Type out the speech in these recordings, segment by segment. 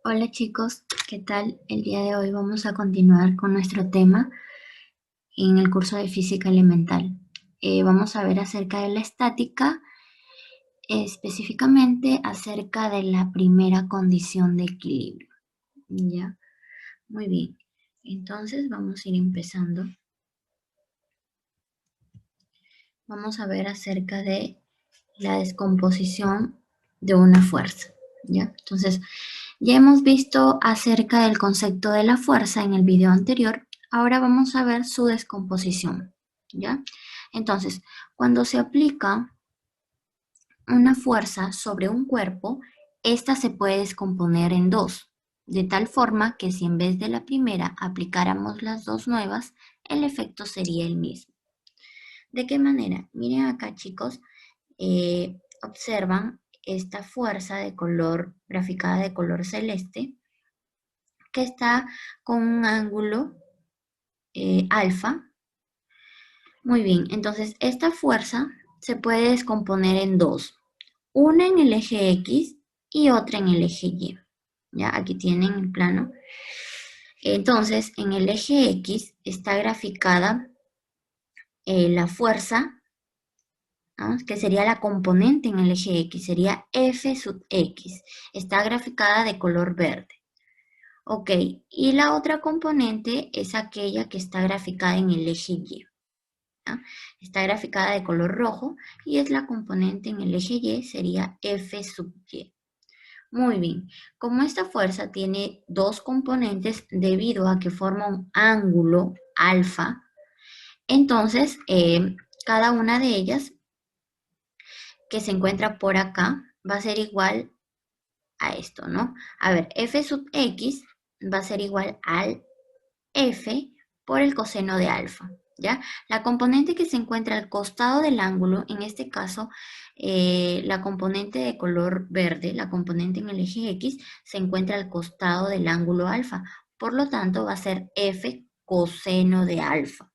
Hola chicos, ¿qué tal? El día de hoy vamos a continuar con nuestro tema en el curso de física elemental. Vamos a ver acerca de la estática, específicamente acerca de la primera condición de equilibrio. ¿Ya? Muy bien. Entonces vamos a ir empezando. Vamos a ver acerca de la descomposición de una fuerza. ¿Ya? Entonces, ya hemos visto acerca del concepto de la fuerza en el video anterior. Ahora vamos a ver su descomposición, ¿ya? Entonces, cuando se aplica una fuerza sobre un cuerpo, esta se puede descomponer en dos, de tal forma que si en vez de la primera aplicáramos las dos nuevas, el efecto sería el mismo. ¿De qué manera? Miren acá, chicos, observan esta fuerza de color, graficada de color celeste, que está con un ángulo alfa. Muy bien, entonces esta fuerza se puede descomponer en dos, una en el eje X y otra en el eje Y. Ya, aquí tienen el plano. Entonces, en el eje X está graficada la fuerza, ¿no?, que sería la componente en el eje X, sería F sub X. Está graficada de color verde. Ok, y la otra componente es aquella que está graficada en el eje Y. ¿Ya? Está graficada de color rojo y es la componente en el eje Y, sería F sub Y. Muy bien, como esta fuerza tiene dos componentes debido a que forma un ángulo alfa, entonces cada una de ellas que se encuentra por acá va a ser igual a esto, ¿no? A ver, F sub X va a ser igual al F por el coseno de alfa, ¿ya? La componente que se encuentra al costado del ángulo, en este caso, la componente de color verde, la componente en el eje X, se encuentra al costado del ángulo alfa. Por lo tanto, va a ser F coseno de alfa.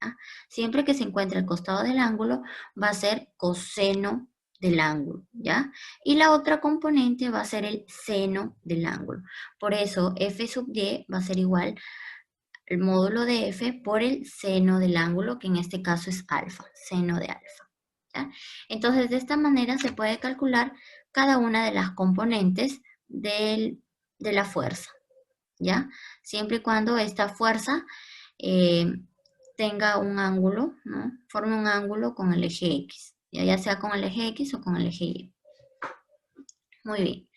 ¿Ya? Siempre que se encuentre al costado del ángulo, va a ser coseno del ángulo, ¿ya? Y la otra componente va a ser el seno del ángulo. Por eso, F sub Y va a ser igual el módulo de F por el seno del ángulo, que en este caso es alfa, seno de alfa. ¿Ya? Entonces, de esta manera se puede calcular cada una de las componentes de la fuerza, ¿ya? Siempre y cuando esta fuerza eh, tenga un ángulo, ¿no? Forme un ángulo con el eje X, ya sea con el eje X o con el eje Y. Muy bien.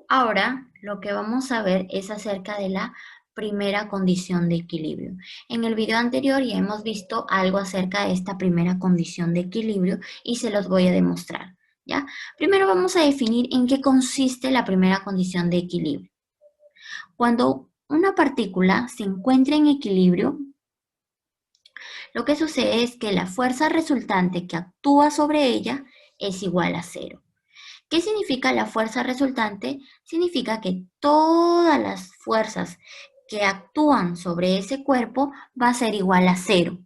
Ahora, lo que vamos a ver es acerca de la primera condición de equilibrio. En el video anterior ya hemos visto algo acerca de esta primera condición de equilibrio y se los voy a demostrar, ¿ya? Primero vamos a definir en qué consiste la primera condición de equilibrio. Cuando una partícula se encuentra en equilibrio, lo que sucede es que la fuerza resultante que actúa sobre ella es igual a cero. ¿Qué significa la fuerza resultante? Significa que todas las fuerzas que actúan sobre ese cuerpo va a ser igual a cero.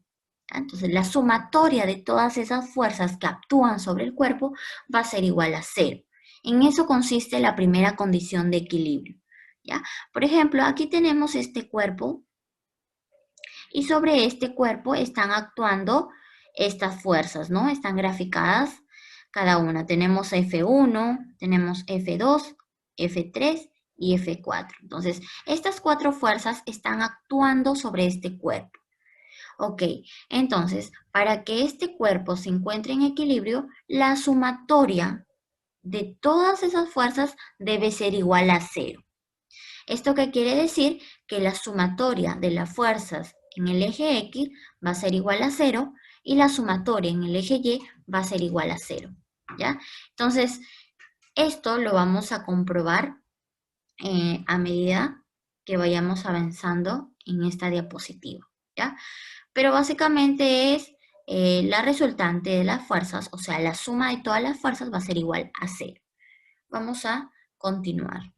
Entonces, la sumatoria de todas esas fuerzas que actúan sobre el cuerpo va a ser igual a cero. En eso consiste la primera condición de equilibrio, ¿ya? Por ejemplo, aquí tenemos este cuerpo y sobre este cuerpo están actuando estas fuerzas, ¿no? Están graficadas cada una. Tenemos F1, tenemos F2, F3 y F4. Entonces, estas cuatro fuerzas están actuando sobre este cuerpo. Ok, entonces, para que este cuerpo se encuentre en equilibrio, la sumatoria de todas esas fuerzas debe ser igual a cero. ¿Esto qué quiere decir? Que la sumatoria de las fuerzas en el eje X va a ser igual a cero y la sumatoria en el eje Y va a ser igual a cero, ¿ya? Entonces, esto lo vamos a comprobar a medida que vayamos avanzando en esta diapositiva, ¿ya? Pero básicamente es la resultante de las fuerzas, o sea, la suma de todas las fuerzas va a ser igual a cero. Vamos a continuar.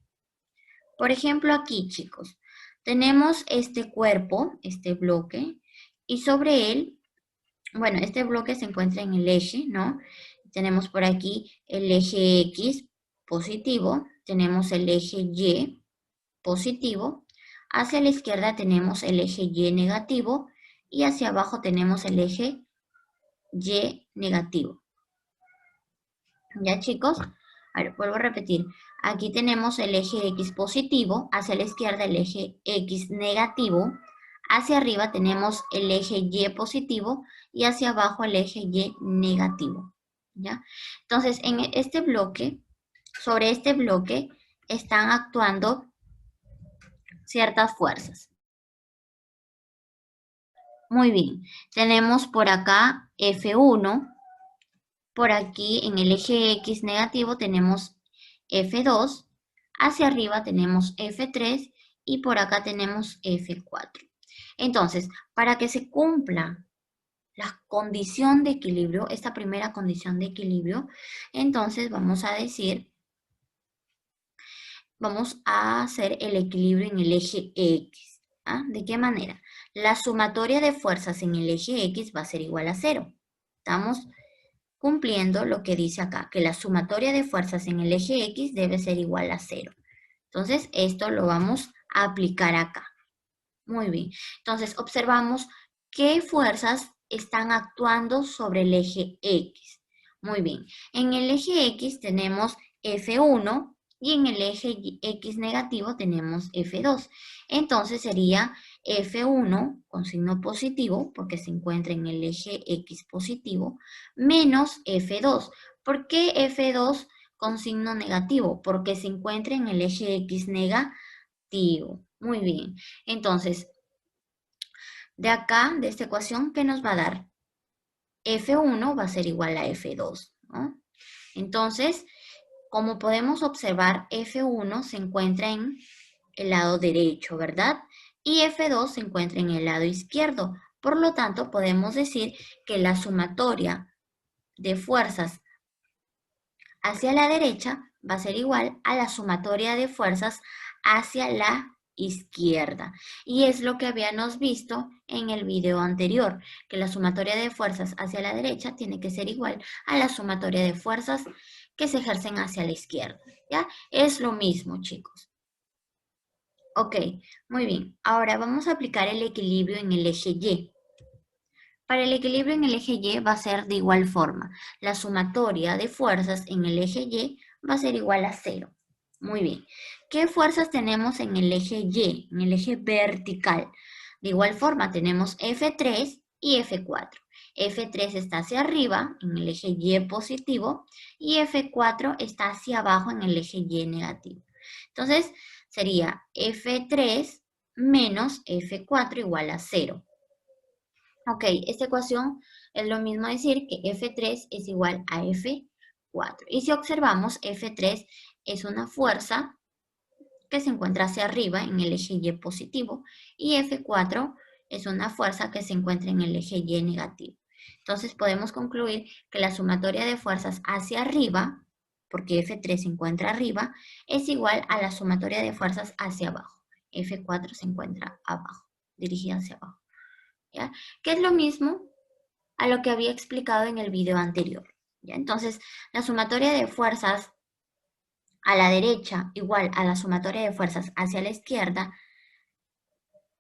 Por ejemplo, aquí, chicos, tenemos este cuerpo, este bloque, y sobre él, bueno, este bloque se encuentra en el eje, ¿no? Tenemos por aquí el eje X, positivo, tenemos el eje Y positivo, hacia la izquierda tenemos el eje Y negativo y hacia abajo tenemos el eje Y negativo. ¿Ya, chicos? A ver, vuelvo a repetir. Aquí tenemos el eje X positivo, hacia la izquierda el eje X negativo, hacia arriba tenemos el eje Y positivo y hacia abajo el eje Y negativo. ¿Ya? Entonces, en este bloque, sobre este bloque, están actuando ciertas fuerzas. Muy bien, tenemos por acá F1, por aquí en el eje X negativo tenemos F2, hacia arriba tenemos F3 y por acá tenemos F4. Entonces, para que se cumpla la condición de equilibrio, esta primera condición de equilibrio, entonces vamos a decir, vamos a hacer el equilibrio en el eje X. ¿Ah? ¿De qué manera? La sumatoria de fuerzas en el eje X va a ser igual a 0. Estamos cumpliendo lo que dice acá, que la sumatoria de fuerzas en el eje X debe ser igual a 0. Entonces, esto lo vamos a aplicar acá. Muy bien. Entonces, observamos qué fuerzas están actuando sobre el eje X. Muy bien. En el eje X tenemos F1 y en el eje X negativo tenemos F2. Entonces, sería F1 con signo positivo, porque se encuentra en el eje X positivo, menos F2. ¿Por qué F2 con signo negativo? Porque se encuentra en el eje X negativo. Muy bien. Entonces, de acá, de esta ecuación, ¿qué nos va a dar? F1 va a ser igual a F2, ¿no? Entonces, como podemos observar, F1 se encuentra en el lado derecho, ¿verdad? Y F2 se encuentra en el lado izquierdo. Por lo tanto, podemos decir que la sumatoria de fuerzas hacia la derecha va a ser igual a la sumatoria de fuerzas hacia la izquierda. Y es lo que habíamos visto en el video anterior, que la sumatoria de fuerzas hacia la derecha tiene que ser igual a la sumatoria de fuerzas que se ejercen hacia la izquierda. ¿Ya? Es lo mismo, chicos. Ok, muy bien. Ahora vamos a aplicar el equilibrio en el eje Y. Para el equilibrio en el eje Y va a ser de igual forma. La sumatoria de fuerzas en el eje Y va a ser igual a 0. Muy bien. ¿Qué fuerzas tenemos en el eje Y, en el eje vertical? De igual forma tenemos F3 y F4. F3 está hacia arriba en el eje Y positivo y F4 está hacia abajo en el eje Y negativo. Entonces sería F3 menos F4 igual a 0. Ok, esta ecuación es lo mismo decir que F3 es igual a F4. Y si observamos, F3 es una fuerza que se encuentra hacia arriba en el eje Y positivo y F4 es una fuerza que se encuentra en el eje Y negativo. Entonces podemos concluir que la sumatoria de fuerzas hacia arriba, porque F3 se encuentra arriba, es igual a la sumatoria de fuerzas hacia abajo. F4 se encuentra abajo, dirigida hacia abajo. ¿Ya? Que es lo mismo a lo que había explicado en el video anterior. ¿Ya? Entonces, la sumatoria de fuerzas a la derecha igual a la sumatoria de fuerzas hacia la izquierda,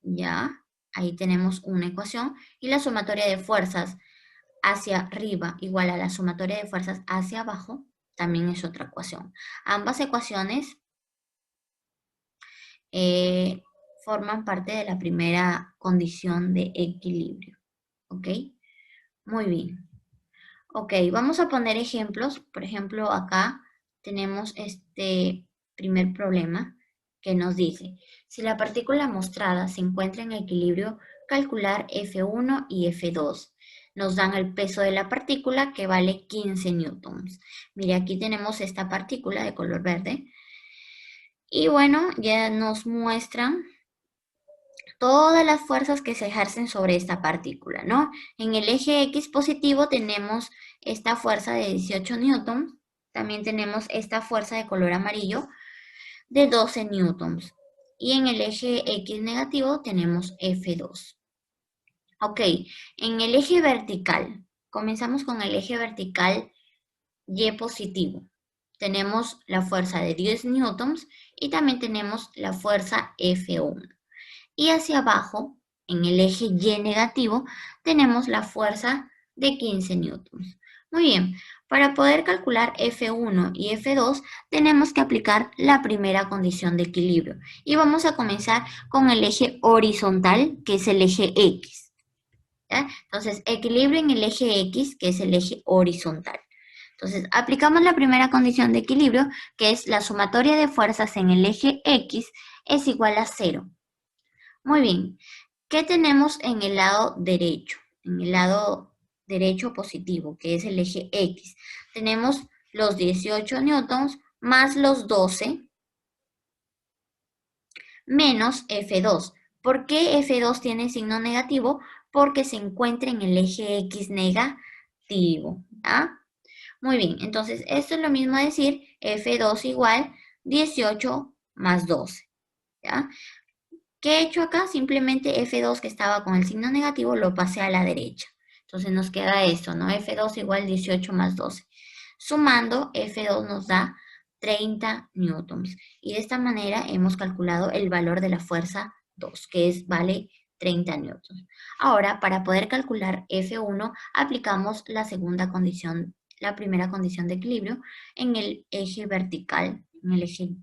ya, ahí tenemos una ecuación, y la sumatoria de fuerzas hacia arriba igual a la sumatoria de fuerzas hacia abajo, también es otra ecuación. Ambas ecuaciones forman parte de la primera condición de equilibrio, ¿ok? Muy bien. Ok, vamos a poner ejemplos. Por ejemplo, acá tenemos este primer problema que nos dice, si la partícula mostrada se encuentra en equilibrio, calcular F1 y F2. Nos dan el peso de la partícula que vale 15 newtons. Mire, aquí tenemos esta partícula de color verde. Y bueno, ya nos muestran todas las fuerzas que se ejercen sobre esta partícula, ¿no? En el eje X positivo tenemos esta fuerza de 18 newtons, también tenemos esta fuerza de color amarillo de 12 newtons. Y en el eje X negativo tenemos F2. Ok, en el eje vertical, comenzamos con el eje vertical Y positivo. tenemos la fuerza de 10 newtons y también tenemos la fuerza F1. Y hacia abajo, en el eje Y negativo, tenemos la fuerza de 15 newtons. Muy bien, para poder calcular F1 y F2 tenemos que aplicar la primera condición de equilibrio. Y vamos a comenzar con el eje horizontal, que es el eje X. ¿Ya? Entonces, equilibrio en el eje X, que es el eje horizontal. Entonces, aplicamos la primera condición de equilibrio, que es la sumatoria de fuerzas en el eje X es igual a 0. Muy bien, ¿qué tenemos en el lado derecho? En el lado derecho positivo, que es el eje X. Tenemos los 18 newtons más los 12 menos F2. ¿Por qué F2 tiene signo negativo? Porque se encuentra en el eje X negativo. ¿Ah? Muy bien, entonces esto es lo mismo decir F2 igual 18 más 12. ¿Ya? ¿Qué he hecho acá? Simplemente F2 que estaba con el signo negativo lo pasé a la derecha. Entonces nos queda esto, ¿no? F2 igual 18 más 12. Sumando, F2 nos da 30 newtons. Y de esta manera hemos calculado el valor de la fuerza 2, que vale 30 newtons. Ahora, para poder calcular F1, aplicamos la segunda condición, la primera condición de equilibrio en el eje vertical, en el eje Y.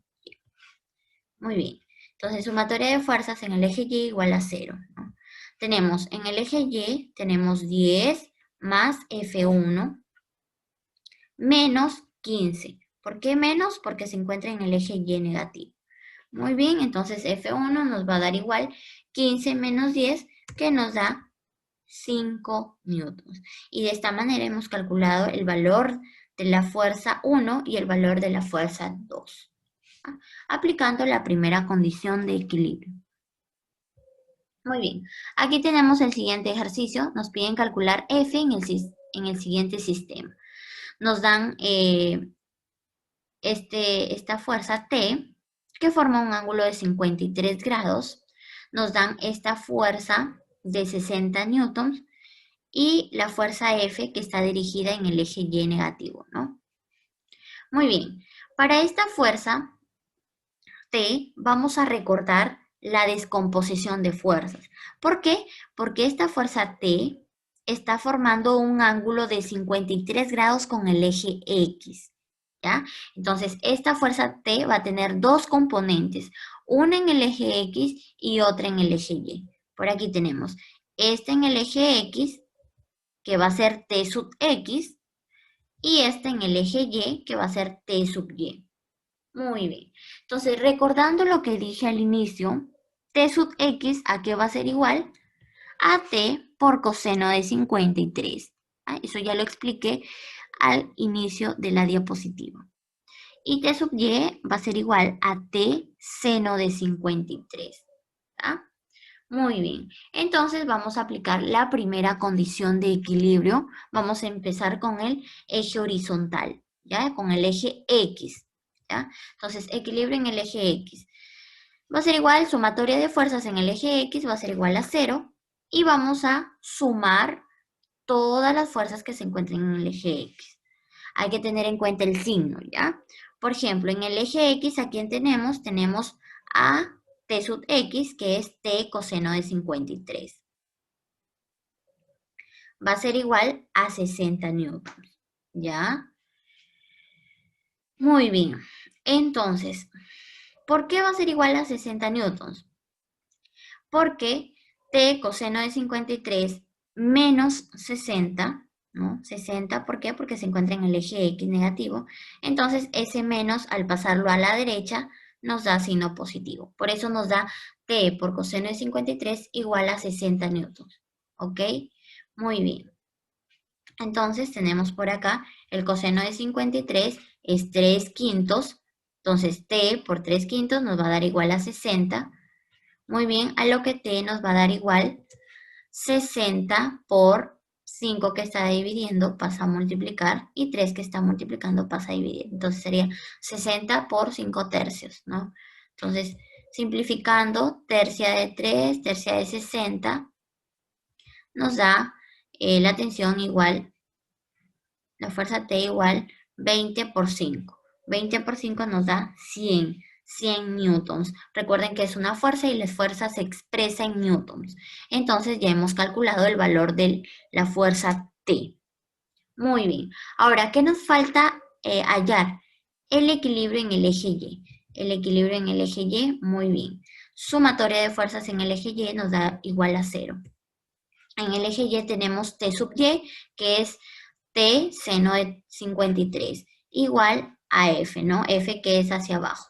Muy bien. Entonces, sumatoria de fuerzas en el eje Y igual a 0, ¿no? Tenemos en el eje Y, tenemos 10 más F1 menos 15. ¿Por qué menos? Porque se encuentra en el eje Y negativo. Muy bien, entonces F1 nos va a dar igual 15 menos 10, que nos da 5 newtons. Y de esta manera hemos calculado el valor de la fuerza 1 y el valor de la fuerza 2. Aplicando la primera condición de equilibrio. Muy bien, aquí tenemos el siguiente ejercicio. Nos piden calcular F en el siguiente sistema. Nos dan esta fuerza T, que forma un ángulo de 53 grados. Nos dan esta fuerza de 60 newtons y la fuerza F, que está dirigida en el eje Y negativo, ¿no? Muy bien, para esta fuerza T, vamos a recordar la descomposición de fuerzas. ¿Por qué? Porque esta fuerza T está formando un ángulo de 53 grados con el eje X. ¿Ya? Entonces, esta fuerza T va a tener dos componentes, una en el eje X y otra en el eje Y. Por aquí tenemos esta en el eje X, que va a ser T sub X, y esta en el eje Y, que va a ser T sub Y. Muy bien. Entonces, recordando lo que dije al inicio, T sub X, ¿a qué va a ser igual? A T por coseno de 53. Eso ya lo expliqué al inicio de la diapositiva. Y T sub Y va a ser igual a T seno de 53. ¿Ah? Muy bien. Entonces vamos a aplicar la primera condición de equilibrio. Vamos a empezar con el eje horizontal, ¿ya? Con el eje X, ¿ya? Entonces, equilibrio en el eje X. Va a ser igual, sumatoria de fuerzas en el eje X va a ser igual a 0. Y vamos a sumar todas las fuerzas que se encuentren en el eje X. Hay que tener en cuenta el signo, ¿ya? Por ejemplo, en el eje X, ¿a quién tenemos? Tenemos a T sub X, que es T coseno de 53. Va a ser igual a 60 newtons, ¿ya? Muy bien. Entonces, ¿por qué va a ser igual a 60 newtons? Porque T coseno de 53 menos 60, ¿no? 60, ¿por qué? Porque se encuentra en el eje X negativo. Entonces, ese menos, al pasarlo a la derecha, nos da signo positivo. Por eso nos da T por coseno de 53 igual a 60 newtons. ¿Ok? Muy bien. Entonces, tenemos por acá el coseno de 53 es 3 quintos. Entonces, T por 3 quintos nos va a dar igual a 60. Muy bien, a lo que T nos va a dar igual 60 por 5 que está dividiendo pasa a multiplicar y 3 que está multiplicando pasa a dividir. Entonces sería 60 por 5 tercios, ¿no? Entonces, simplificando, tercia de 3, tercia de 60, nos da la tensión igual, la fuerza T igual 20 por 5. 20 por 5 nos da 100. 100 newtons. Recuerden que es una fuerza y la fuerza se expresa en newtons. Entonces ya hemos calculado el valor de la fuerza T. Muy bien. Ahora, ¿qué nos falta hallar? El equilibrio en el eje Y. El equilibrio en el eje Y, muy bien. Sumatoria de fuerzas en el eje Y nos da igual a 0. En el eje Y tenemos T sub Y, que es T seno de 53, igual a F, ¿no? F que es hacia abajo.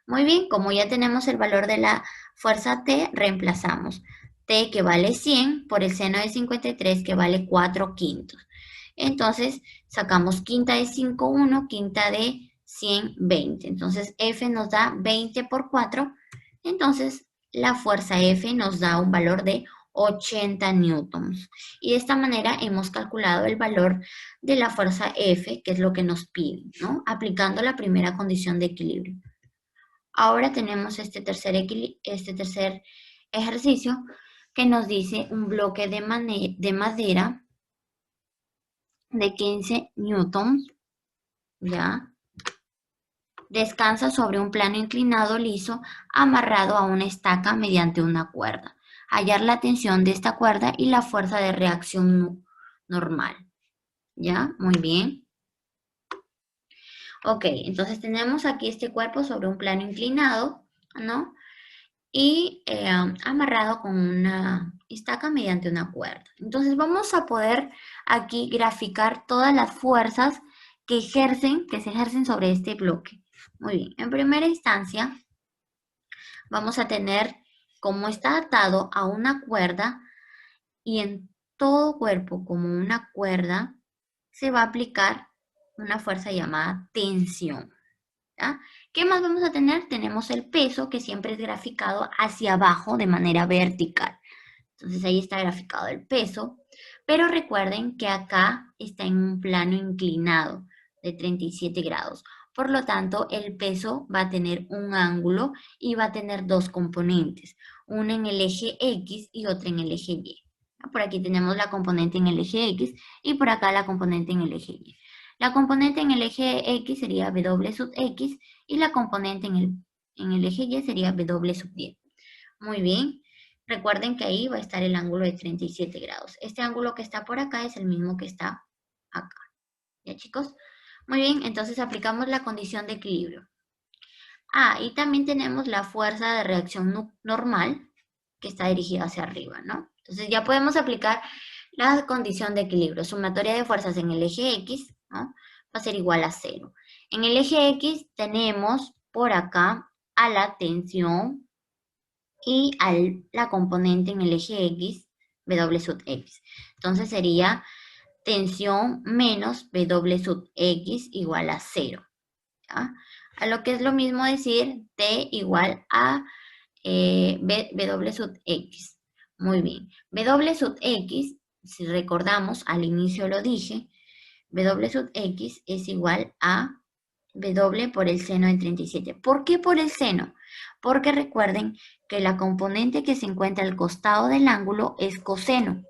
Muy bien, como ya tenemos el valor de la fuerza T, reemplazamos T que vale 100 por el seno de 53 que vale 4 quintos. Entonces, sacamos quinta de 5, 1, quinta de 100, 20. Entonces, F nos da 20 por 4. Entonces, la fuerza F nos da un valor de 80 newtons. Y de esta manera hemos calculado el valor de la fuerza F, que es lo que nos piden, ¿no? Aplicando la primera condición de equilibrio. Ahora tenemos este tercer ejercicio que nos dice un bloque de madera de 15 newtons, ¿ya? Descansa sobre un plano inclinado liso amarrado a una estaca mediante una cuerda. Hallar la tensión de esta cuerda y la fuerza de reacción normal, ¿ya? Muy bien. Ok, entonces tenemos aquí este cuerpo sobre un plano inclinado, ¿no? Y amarrado con una estaca mediante una cuerda. Entonces vamos a poder aquí graficar todas las fuerzas que se ejercen sobre este bloque. Muy bien, en primera instancia vamos a tener como está atado a una cuerda y en todo cuerpo como una cuerda se va a aplicar una fuerza llamada tensión. ¿Ya? ¿Qué más vamos a tener? Tenemos el peso que siempre es graficado hacia abajo de manera vertical. Entonces ahí está graficado el peso, pero recuerden que acá está en un plano inclinado de 37 grados. Por lo tanto, el peso va a tener un ángulo y va a tener dos componentes, una en el eje X y otra en el eje Y. Por aquí tenemos la componente en el eje X y por acá la componente en el eje Y. La componente en el eje X sería W sub X y la componente en el eje Y sería W sub Y. Muy bien. Recuerden que ahí va a estar el ángulo de 37 grados. Este ángulo que está por acá es el mismo que está acá. ¿Ya, chicos? Muy bien, entonces aplicamos la condición de equilibrio. Ah, y también tenemos la fuerza de reacción normal que está dirigida hacia arriba, ¿no? Entonces ya podemos aplicar la condición de equilibrio. Sumatoria de fuerzas en el eje X, ¿no? Va a ser igual a 0. En el eje X tenemos por acá a la tensión y a la componente en el eje X, W sub X. Entonces sería tensión menos W sub X igual a 0. ¿Ya? A lo que es lo mismo decir T igual a W sub X. Muy bien. W sub X, si recordamos, al inicio lo dije, W sub X es igual a W por el seno de 37. ¿Por qué por el seno? Porque recuerden que la componente que se encuentra al costado del ángulo es coseno.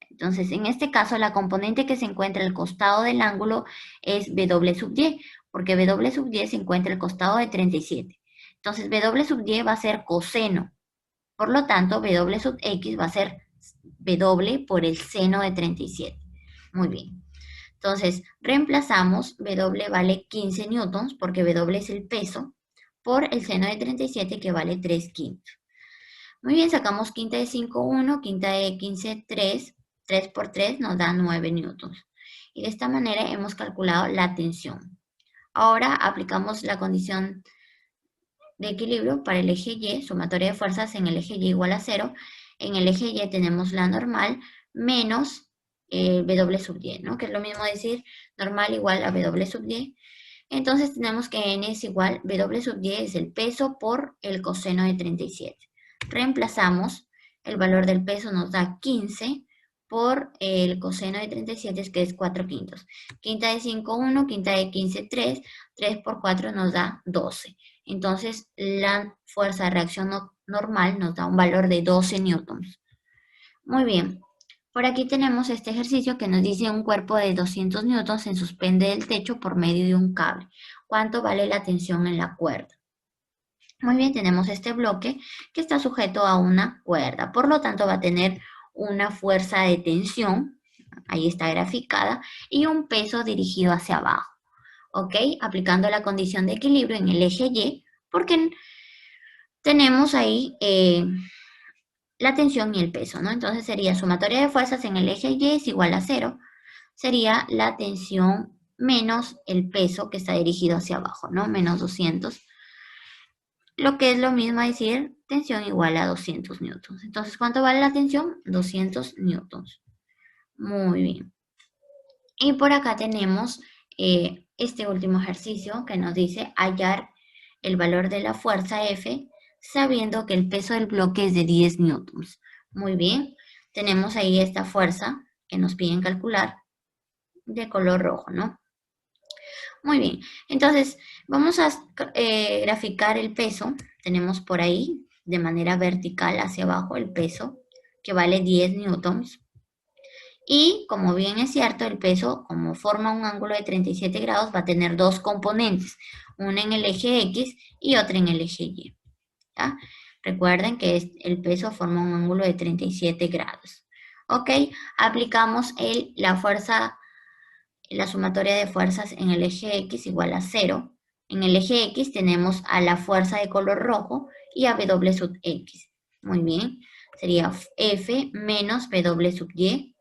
Entonces, en este caso, la componente que se encuentra al costado del ángulo es W sub Y, porque W sub Y se encuentra al costado de 37. Entonces, W sub Y va a ser coseno. Por lo tanto, W sub X va a ser W por el seno de 37. Muy bien. Entonces, reemplazamos W vale 15 newtons, porque W es el peso, por el seno de 37 que vale 3 quintos. Muy bien, sacamos quinta de 5, 1, quinta de 15, 3. 3 por 3 nos da 9 newtons. Y de esta manera hemos calculado la tensión. Ahora aplicamos la condición de equilibrio para el eje Y, sumatoria de fuerzas en el eje Y igual a 0. En el eje Y tenemos la normal menos W sub Y, ¿no? Que es lo mismo decir normal igual a W sub Y. Entonces tenemos que N es igual, W sub Y es el peso por el coseno de 37. Reemplazamos, el valor del peso nos da 15 por el coseno de 37, que es 4 quintos. Quinta de 5, 1, quinta de 15, 3. 3 por 4 nos da 12. Entonces, la fuerza de reacción normal nos da un valor de 12 newtons. Muy bien. Por aquí tenemos este ejercicio que nos dice un cuerpo de 200 newtons se suspende del techo por medio de un cable. cuánto vale la tensión en la cuerda. Muy bien, tenemos este bloque que está sujeto a una cuerda, por lo tanto va a tener una fuerza de tensión, ahí está graficada, y un peso dirigido hacia abajo, ¿ok? Aplicando la condición de equilibrio en el eje Y, porque tenemos ahí la tensión y el peso, ¿no? Entonces sería sumatoria de fuerzas en el eje Y es igual a 0, sería la tensión menos el peso que está dirigido hacia abajo, ¿no? Menos 200. Lo que es lo mismo decir tensión igual a 200 newtons. Entonces, ¿cuánto vale la tensión? 200 newtons. Muy bien. Y por acá tenemos este último ejercicio que nos dice hallar el valor de la fuerza F sabiendo que el peso del bloque es de 10 newtons. Muy bien. Tenemos ahí esta fuerza que nos piden calcular de color rojo, ¿no? Muy bien, entonces vamos a graficar el peso. Tenemos por ahí de manera vertical hacia abajo el peso que vale 10 newtons. Y como bien es cierto, el peso, como forma un ángulo de 37 grados, va a tener dos componentes, una en el eje X y otra en el eje Y. ¿Ya? Recuerden que el peso forma un ángulo de 37 grados. Ok, aplicamos la fuerza, la sumatoria de fuerzas en el eje X igual a 0. En el eje X tenemos a la fuerza de color rojo y a W sub X. Muy bien, sería F menos W sub Y,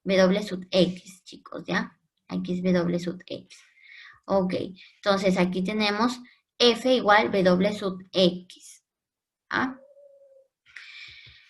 W sub X, chicos, ¿ya? Aquí es W sub X. Ok, entonces aquí tenemos F igual W sub X. ¿Ah?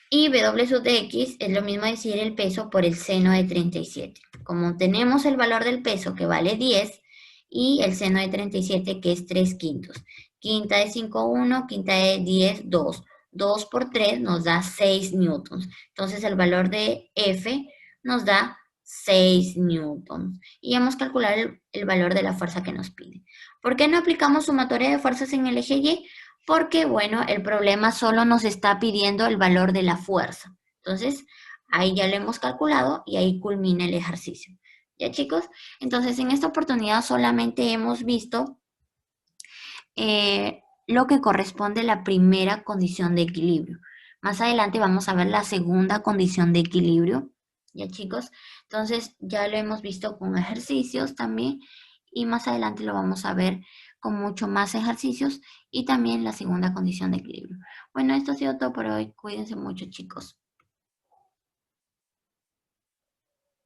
Y W sub X es lo mismo decir el peso por el seno de 37. Como tenemos el valor del peso que vale 10 y el seno de 37 que es 3 quintos. Quinta de 5, 1, quinta de 10, 2. 2 por 3 nos da 6 newtons. Entonces el valor de F nos da 6 newtons. Y hemos calculado el valor de la fuerza que nos pide. ¿Por qué no aplicamos sumatoria de fuerzas en el eje Y? Porque, bueno, el problema solo nos está pidiendo el valor de la fuerza. Entonces, ahí ya lo hemos calculado y ahí culmina el ejercicio. ¿Ya, chicos? Entonces, en esta oportunidad solamente hemos visto lo que corresponde a la primera condición de equilibrio. Más adelante vamos a ver la segunda condición de equilibrio. ¿Ya, chicos? Entonces, ya lo hemos visto con ejercicios también y más adelante lo vamos a ver con mucho más ejercicios y también la segunda condición de equilibrio. Bueno, esto ha sido todo por hoy. Cuídense mucho, chicos.